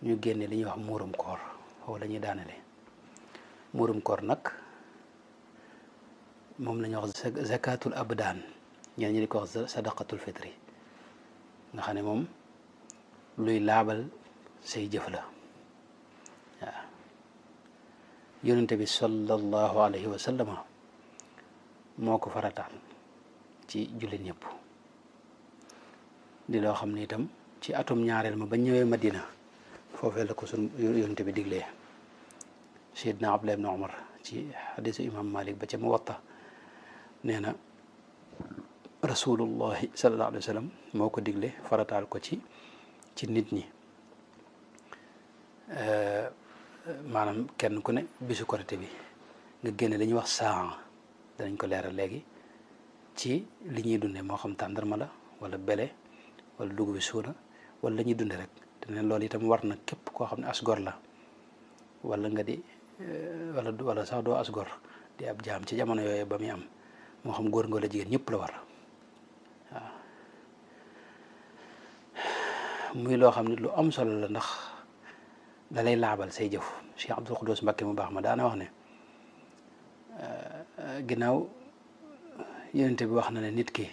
ñu génne li ñuy wax muurum koor foofu la ñuy daanele muurum koor nag moom la ñuy wax zakatul abdaan ñeen ñi di ko wax sadaqatul fitri nga xam ne moom luy laabal say jëf la waaw yonente bi sallallahu alayhi wa sallama moo ko farataal ci jullit ñëpp di loo xam ne itam ci atum ñaareel ma ba ñëwee Madina foofee la ko sun yonente bi diglee Seydina Abdullah ibn Umar ci xadisu imam Malik ba ca Muwatta nee na rasulullahi sallallahu alayhi wa sallam moo ko digle farataal ko ci nit ñi maanaam kenn ku ne bisu korite bi nga génne li ñuy wax saa danañ ko leeral léegi ci li ñuy dunde moo xam tàndarma la wala bele wala dugub bi suuna wala la ñuy dunde rek te neen loolu itam war na képp koo xam ne asgor la wala nga di wala sax doo asgor di ab jaam ci jamono yooyu ba muy am moo xam góor nga wala jigéen ñëpp la war waaw muy loo xam ne lu am solo la ndax da lay laabal say jëf Cheikh Abdul Xudoos Mbakke mu baax ma daana wax ne ginnaaw yonente bi wax na ne nit ki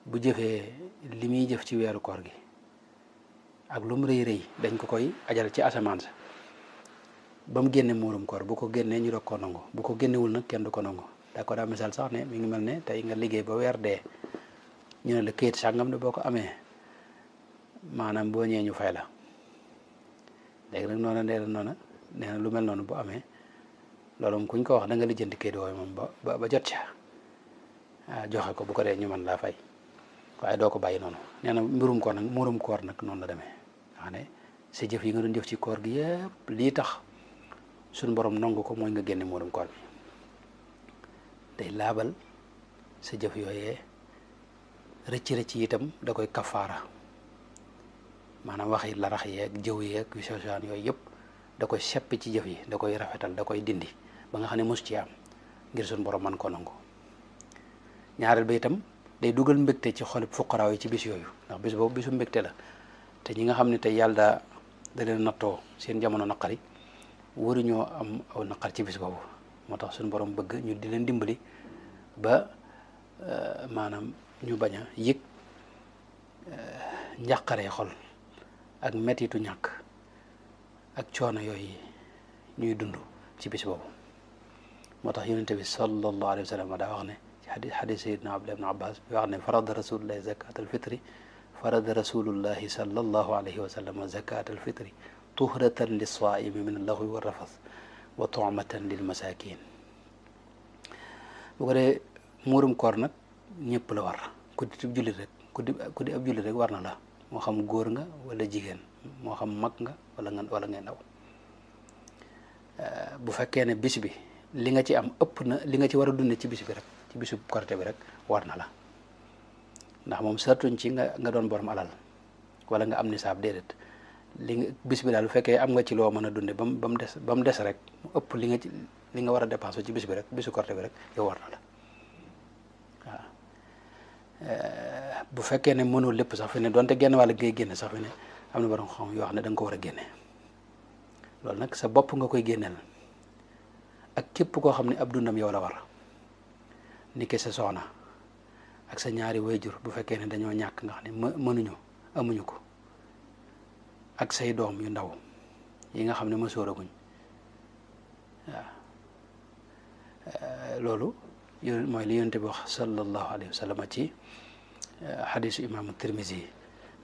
bu jëfee li muy jëf ci weeru koor gi ak lu mu rëy rëy dañ ko koy ajal ci asamaan sa ba mu génne muurum koor bu ko génnee ñu doog ko nangu bu ko génnewul nag kenn du ko nangu daa ko daa misaal sax ne mi ngi mel ne tey nga liggéey ba weer dee ñu ne la këyit sàngam ne boo ko amee maanaam boo ñëwee ñu fay la léegi nag noona nee na lu mel noonu bu amee loolu moom kuñ ko wax da nga lijjanti këyit wooyu moom ba jot ca joxe ko bu ko dee ñu mën laa fay waaye doo ko bàyyi noonu nee na mbirum koor nag muurum koor nag noonu la demee nga xam ne sa jëf yi nga doon jëf ci koor gi yëpp lii tax suñu borom nangu ko mooy nga génne muurum koor bi day laabal sa jëf yooyee rëcc itam da koy kafaara maanaam waxi larax yeeg jëw yeeg yu sosaan yooyu yëpp da koy seppi ci jëf yi da koy rafetal da koy dindi ba nga xam ne mos ci am ngir suñu borom man ko nangu ñaareel ba itam day dugal mbégte ci xolib fuqaraaw yi ci bis yooyu ndax bis boobu bisu mbégte la te ñi nga xam ne tey yàlla da leen nattoo seen jamono naqari waruñoo am aw naqar ci bis boobu moo tax suñu borom bëgg ñu di leen dimbali ba maanaam ñu bañ a yëg njàqaree xol ak mettitu ñàkk ak coono yooyu ñuy dund ci bis boobu moo tax yonente bi sallallahu alayhi wa sallam daa wax ne ci xadis sayidna Abdullah ibn Abbas bi wax ne farada rasulullahi zakat alfitri farada rasulullahi sallallahu alayhi wa sallam zakat alfitri tuhratan lissaimi min allaxwi wa rafas wa tu'matan lil masakin bu ko dee muurum koor nag ñëpp la war ku di ab jullit rek ku di ab jullit rek war na la moo xam góor nga wala jigéen moo xam mag nga wala ngay ndaw bu fekkee ne bis bi li nga ci am ëpp na li nga ci war a dunde ci bis bi rek ci bisu korite bi rek war na la ndax moom sartuñ ci nga doon borom alal wala nga am nisaab déedéet li nga bis bi daal bu fekkee am nga ci loo mën a dunde ba mu des rek mu ëpp li nga war a dépenser ci bis bi rek bisu korite bi rek yow war na la waaw bu fekkee ne mënul lépp sax fi ne donte genn wàll ngay génne sax fi ne am na borom xam yoo xam ne da nga ko war a génne loolu nag sa bopp nga koy génneel ak képp koo xam ne ab dundam yow la war ni ki sa soxna ak sa ñaari wayjur bu fekkee ne dañoo ñàkk nga xam ne amuñu ko ak say doom yu ndaw yi nga xam ne mësooraguñ waaw loolu mooy li yonent bi wax sallallahu alayhi wa sallam ci xadisu imaamu Tirmisi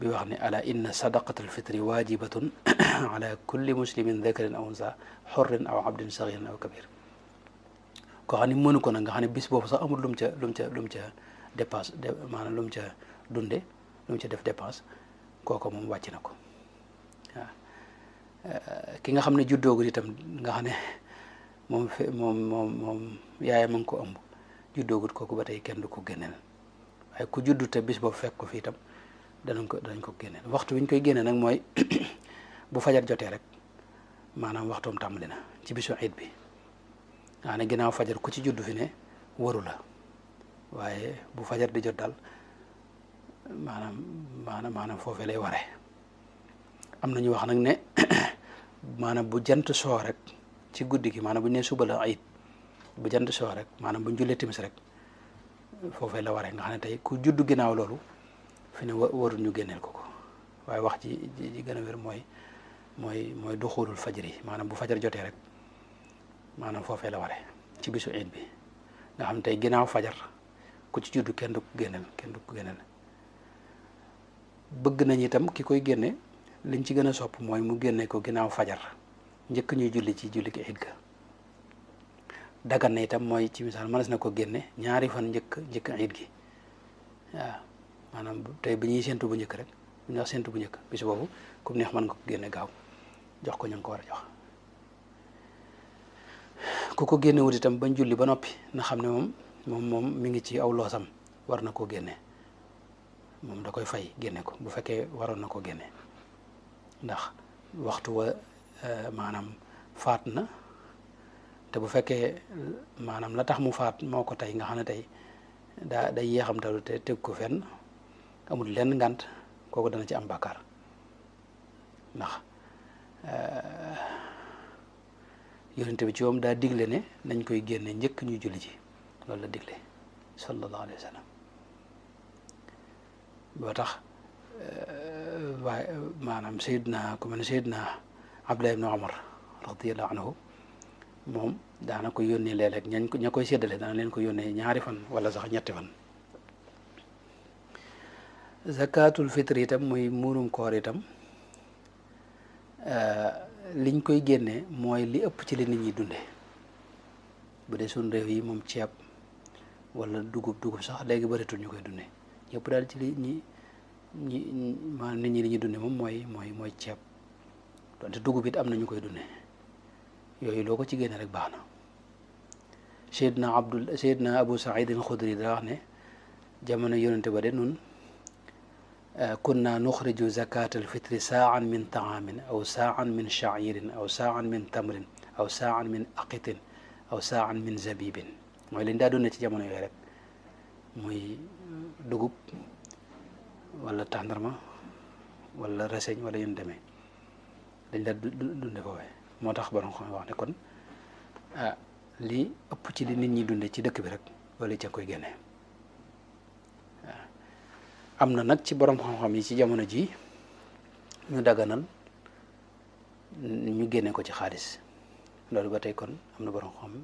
bi wax ne ala inna sadaqata alfitri wajibatun ala kulli muslimin dakarin aw unsa xorrin aw abdin sagirin aw kabir koo xam ne mënu ko nag nga xam ne bis boobu sax amul lu mu ca dépense maanaam lu mu ca dunde lu mu ca def dépense kooku moom wàcc na ko waaw ki nga xam ne juddoogul itam nga xam ne moom yaayam ma ngi ko ëmb juddoogut kooku ba tey kenn du ko génneel waaye ku juddu te bis boobu fekk ko fii itam danañ ko génneel waxtu wi ñu koy génne nag mooy bu fajar jotee rek maanaam waxtoom tàmbali na ci bisu iid bi nga ne ginnaaw fajar ku ci juddu fi ne waru la waaye bu fajar di jot daal maanaam foofee lay waree am na ñu wax nag ne maanaam bu jant soo rek ci guddi gi maanaam bu ñu nee suba la ayit bu jant soo rek maanaam bu ñu jullee timis rek foofee la waree nga xam ne tey ku juddu ginnaaw loolu fi ne warul ñu génneel ko waaye wax ji gën a wér mooy duxulul fajar yi maanaam bu fajar jotee rek maanaam foofee la waree ci bisu iid bi nga xam ne tey ginnaaw fajar ku ci juddu kenn du ko génneel bëgg nañ itam ki koy génne liñ ci gën a sopp mooy mu génne ko ginnaaw fajar njëkk ñuy julli ci julli gi iid ga dagan na itam mooy ci misaal mënees na ko génne ñaari fan njëkk iid gi waaw maanaam tey bi ñuy séntu bu njëkk rek bu ñuy wax séntu bu njëkk bis boobu comme neex mën nga ko génne gaaw jox ko ñu ko war a jox ku ko génne wut itam bañ julli ba noppi na xam ne moom mi ngi ci aw loosam war na koo génne moom da koy fay génne ko bu fekkee waroon na ko génne ndax waxtu wa maanaam faat na te bu fekkee maanaam la tax mu faat moo ko tey nga xam ne tey day yeexam talu te teg ko fenn amul lenn ngànt kooku dana ci am bàkkaar ndax yonent bi ci moom daa digle ne nañ koy génne njëkk ñuy julli ji loolu la digle sallallahu alayhi wa sallam boo tax waaye maanaam Seydina ku mel ne Seydina Abdullah ibn Umar radiyallahu anhu moom daana ko yónnee léeg-léeg ña koy séddale dana leen ko yónnee ñaari fan wala sax ñetti fan zakatul fitri itam muy muurum koor itam liñ koy génnee mooy li ëpp ci li nit ñi dunde bu dee suñ réew yi moom ceeb wala dugub sax léegi bëritul ñu koy dunde ñëpp daal ci li maanaam nit ñi li ñuy dunde moom mooy ceeb donte dugub it am na ñu koy dunde yooyu loo ko ci génne rek baax na Seydina Abu Saïd al-Xudri daa wax ne jamono yonente ba de nun kunna nuxriju zakat alfitri saaan min taamin aw saaan min shairin aw saaan min tamrin aw saaan min aqitin aw saaan min zabibin mooy liñ daa dunde ci jamono yooyu rek muy dugub wala tàndarma wala reseñ wala yun demee dañ daa dunde foofee moo tax borom xam wax ne kon li ëpp ci li nit ñi dunde ci dëkk bi rek loolu ca koy génne am na nag ci borom xam-xam yi ci jamono ji ñu daganal ñu génne ko ci xaalis loolu ba tey kon am na borom xam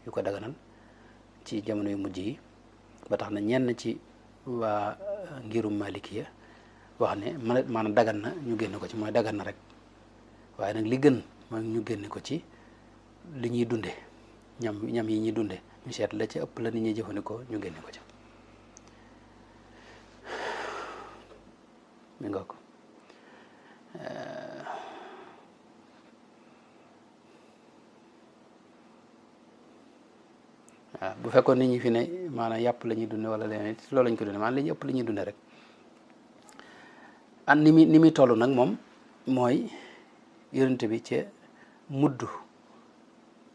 yu ko daganal ci jamono yu mujj yi ba tax na ñenn ci waa ngirum malikiya wax ne maanaam dagan na ñu génne ko ci mooy dagan na rek waaye nag li gën mooy ñu génne ko ci li ñuy dunde ñam yi ñuy dunde ñu seet la ci ëpp la nit ñuy jëfandikoo ñu génne ko ci mi nga ko waaw bu fekkoon nit ñi fi ne maanaam yàpp la ñuy dunde wala leneen loolu lañ ko dunde maanaam li ñu ëpp li ñuy dunde rek an ni muy toll nag moom mooy yonente bi ca mudd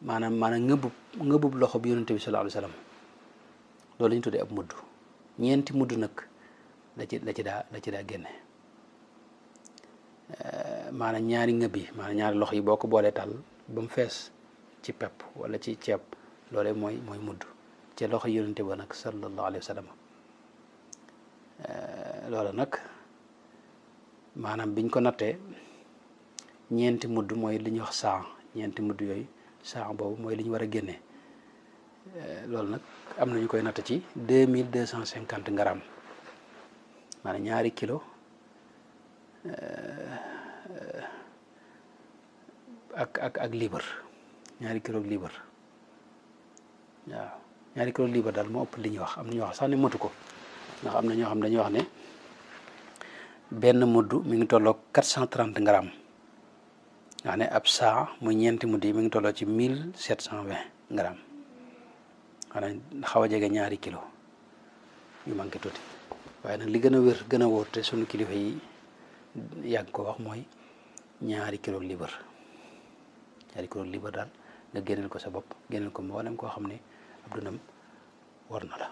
maanaam ngëbub loxo bi yonente bi sallallahu alayhi wa sallam loolu la ñu tuddee ab mudd ñeenti mudd nag la ci daa génne maanaam ñaari ngëb yi maanaam ñaari loxo yi boo ko boolee tàll ba mu fees ci pepp wala ci ceeb loolee mooy mudd ci loxo yonente ba nag sallallahu alayhi wa sallam loola nag maanaam biñ ko nattee ñeenti mudd mooy li ñuy wax saa ñeenti mudd yooyu saa boobu mooy li ñu war a génne loolu nag am na ñu koy natt ci 2250 grammes maanaam ñaari kilo ak liibar ñaari kilo ak liibar waaw ñaari kilo liibar daal moo ëpp li ñuy wax am na ñoo wax sax ne matu ko ndax am na ñoo xam dañuy wax ne benn mudd mi ngi tolloo 430 grammes nga ne ab saa muy ñeenti mudd yi mi ngi tolloo ci 1720 grammes xanaa xaw a jege ñaari kilo yu manqué tuuti waaye nag li gën a wér gën a wóor te sunu kilifa yi yàgg ko wax mooy ñaari kilo liibar daal nga génneel ko sa bopp génneel ko mboolem koo xam ne ab dundam war na la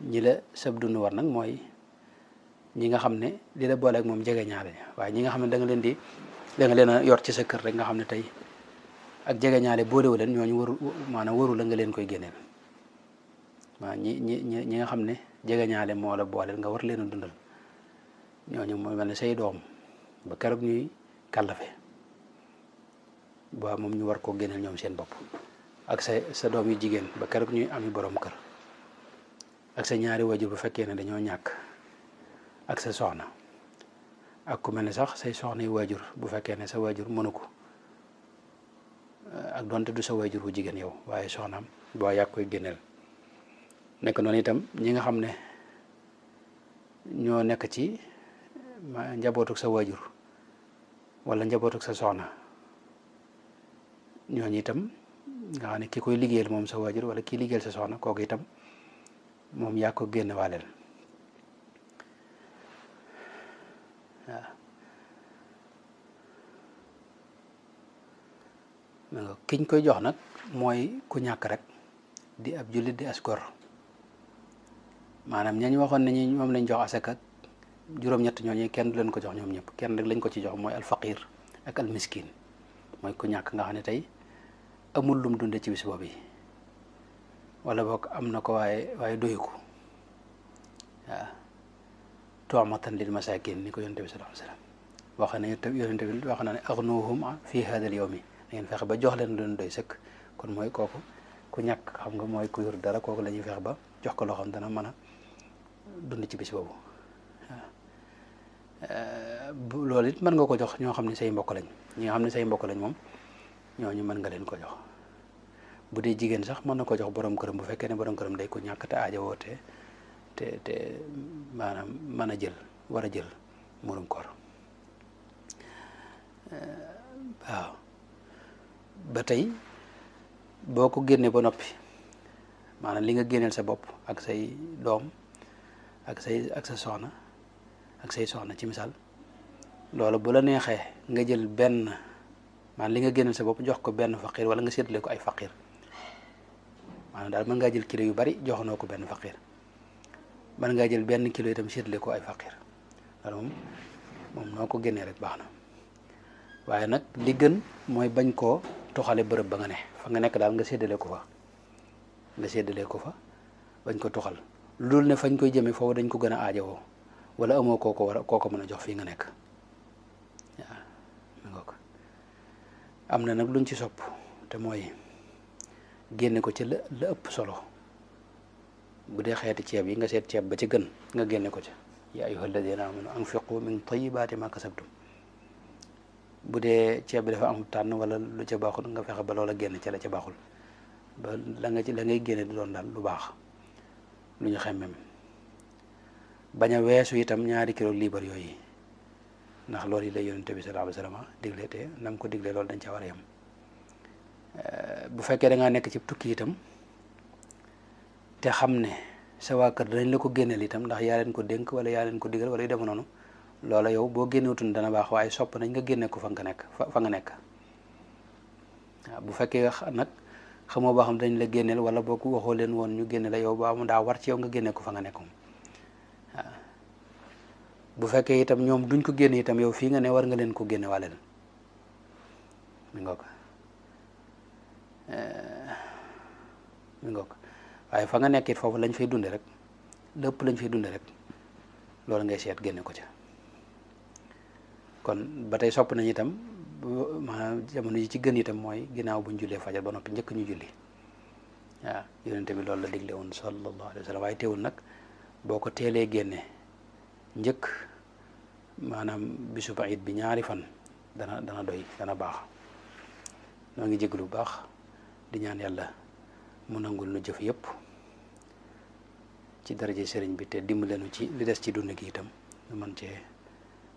ñi la sab dund war nag mooy ñi nga xam ne li la boole ak moom jege ñaale waaye ñi nga xam ne da nga leen a yor ci sa kër rek nga xam ne tey ak jege ñaale boolewu leen ñooñu waru la nga leen koy génneel waaw ñi nga xam ne jege ñaale moo la booleel nga war leen a dundal ñooñu mooy mel ne say doom ba keroog ñuy kàllafe ba moom ñu war koo génneel ñoom seen bopp ak sa doom yu jigéen ba keroog ñuy ami borom kër ak sa ñaari waajur bu fekkee ne dañoo ñàkk ak sa soxna ak ku mel ne sax say soxna yu waajur bu fekkee ne sa waajur mënu ko ak donte du sa waajur bu jigéen yow waaye soxnaam boo yàgg koy génneel nekk noonu itam ñi nga xam ne ñoo nekk ci njabootuk sa waajur wala njabootuk sa soxna ñooñu itam nga xam ne ki koy liggéeyal moom sa waajur wala kii liggéeyal sa soxna kooku itam moom yaa ko génne waaleel waaw kiñ koy jox nag mooy ku ñàkk rek di ab jullit di as gor maanaam ñañ waxoon ne ñi moom lañ jox asaka juróom-ñett ñooñu kenn du leen ko jox ñoom ñëpp kenn rek lañ ko ci jox mooy alfaqir ak almiskin mooy ku ñàkk nga xam ne tey amul lum dunde ci bis boobu yi wala boog am na ko waaye doyu ko waaw tu'matan lil masakin ni ko yonent bi sallallahu alayhi wasallam yonent bi wax na ne aghnuhum fi hadha al yawmi da ngeen fexe ba jox leen lu leen doy sëkk kon mooy kooku ku ñàkk xam nga mooy ku yor dara kooku la ñuy fexe ba jox ko loo xam dana mën a dund ci bis boobu waaw loolu it mën nga ko jox ñoo xam ne say mbokk lañ ñi nga xam ne say mbokk lañ moom ñooñu mën nga leen ko jox bu dee jigéen sax mën na ko jox borom këram bu fekkee ne borom këram day ko ñàkk te aajowoo te maanaam mën a jël war a jël murum koor waaw ba tey boo ko génnee ba noppi maanaam li nga génneel sa bopp ak say doom ak sa soxna ak say soxna ci misaal loolu bu la neexee nga jël benn maanaam li nga génneel sa bopp jox ko benn faqir wala nga séddale ko ay faqir maanaam daal mën ngaa jël kilo yu bari joxonoo ko benn faqir mën ngaa jël benn kilo itam séddale ko ay faqir loolu moom noo ko génnee rek baax na waaye nag li gën mooy bañ koo toxale bërëb ba nga ne fa nga nekk daal nga séddale ko fa bañ ko toxal loolu ne fañ koy jëmee foofu dañ ko gën a aajowoo wala amoo koo ko mën a jox fii nga nekk waaw am na nag luñ ci sopp te mooy génne ko ci la ëpp solo bu dee xeeti ceeb yi nga seet ceeb ba ci gën nga génne ko ci yaa ayyuhal ladina amanu anfiqu min tayyibati ma kasabtum bu dee ceeb bi dafa am tànn wala lu ca baaxul nga fexe ba loola génn ca la ca baaxul ba la ngay génne di doon daal lu baax lu ñu xemmem bañ a weesu itam 2 kilo liibar yooyu ndax loolu yi lay yonente bi sallallahu alayhi wasallam digle te nam ko digle loolu dañ ca war a yem bu fekkee da ngaa nekk ci tukki itam te xam ne sa waa kër danañ la ko génneel itam ndax yaa leen ko dénk wala yaa leen ko digal wala yu dem noonu loola yow boo génnewutoon dana baax waaye sopp nañ nga génne ko fa nga nekk waaw bu fekkee nag xamoo boo xam dañ la génneel wala boo ko waxoo leen woon ñu génne la yow ba mu daa war ci yow nga génne ko fa nga nekk waaw bu fekkee itam ñoom duñ ko génne itam yow fii nga ne war nga leen ko génne wàlleel mi ngoog waaye fa nga nekk it foofu lañ fay dunde rek lépp lañ fay dunde rek loolu ngay seet génne ko ca kon ba tey sopp nañ itam maanaam jamono yi ci gën itam mooy ginnaaw buñ jullee fajar ba noppi njëkk ñu julli waaw yonente bi loolu la digle woon sallallahu alayhi wa sallam waaye teewul nag boo ko teelee génne njëkk maanaam bisub iid bi 2 fan dana doy dana baax noo ngi jéglu bu baax di ñaan yàlla mu nangul nu jëf yépp ci daraje sëriñ bi te dimbaleenu ci li des ci dund gi itam ñu mën cee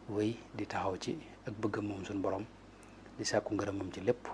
wéy di taxaw ci ak bëggam moom suñu borom di sàkku ngërëmam ci lépp